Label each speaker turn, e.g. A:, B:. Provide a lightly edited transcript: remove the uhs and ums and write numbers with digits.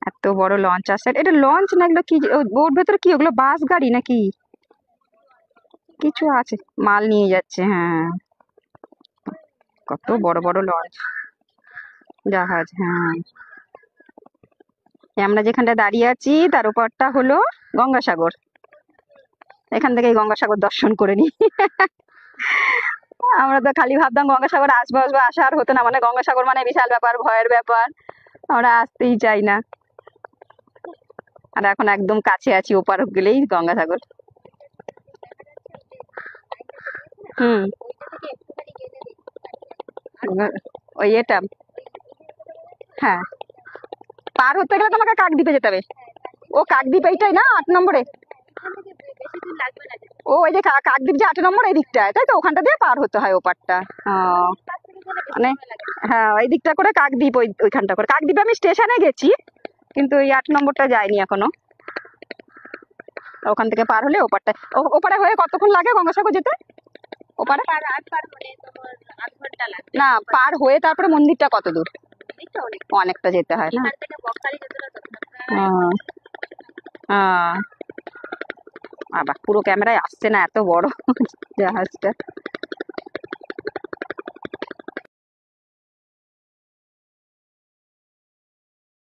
A: এত বড় লঞ্চ আসছে, এটা লঞ্চ না এগুলো কি ওর ভেতরে কি ওগুলো বাস গাড়ি নাকি কিছু আছে, মাল নিয়ে যাচ্ছে, হ্যাঁ। কত বড় বড় লঞ্চ, জাহাজ, হ্যাঁ। আমরা যেখানটা দাঁড়িয়ে আছি তার উপরটা হলো গঙ্গাসাগর, এখান থেকে গঙ্গাসাগর দর্শন করে নি। আমরা তো খালি ভাবতাম গঙ্গাসাগর আসবো আসবো, আসা আর হতো না, মানে গঙ্গাসাগর মানে বিশাল ব্যাপার, ভয়ের ব্যাপার, আমরা আসতেই চাই না। আর এখন একদম কাছে আছি, ওপার গেলেই গঙ্গাসাগর। হুম। ওই এটা, হ্যাঁ, পার হতে গেলে তোমাকে কাকদ্বীপে যেতে হবে। ও কাকদ্বীপ এইটাই না 8 নম্বরে? ও ওই যে কাকদ্বীপ যে 8 নম্বর এই দিকটায়, তাই তো, ওখানটা দিয়ে পার হতে হয় ওপারটা। ও, মানে হ্যাঁ ওই দিকটা করে কাকদ্বীপ, ওইখানটা করে কাকদ্বীপে আমি স্টেশনে গেছি, কিন্তু ওই 8 নম্বরটা যাইনি এখনো। ওখান থেকে পার হলে ওপারটা, ওপারে হয়ে কতক্ষণ লাগে গঙ্গাসাগর যেতে? ওপারে না, পার হয়ে তারপরে মন্দিরটা কত দূর? অনেকটা যেতে হয় না? ও, ও, বাবা পুরো ক্যামেরায় আসছে না, এত বড় জাহাজটা।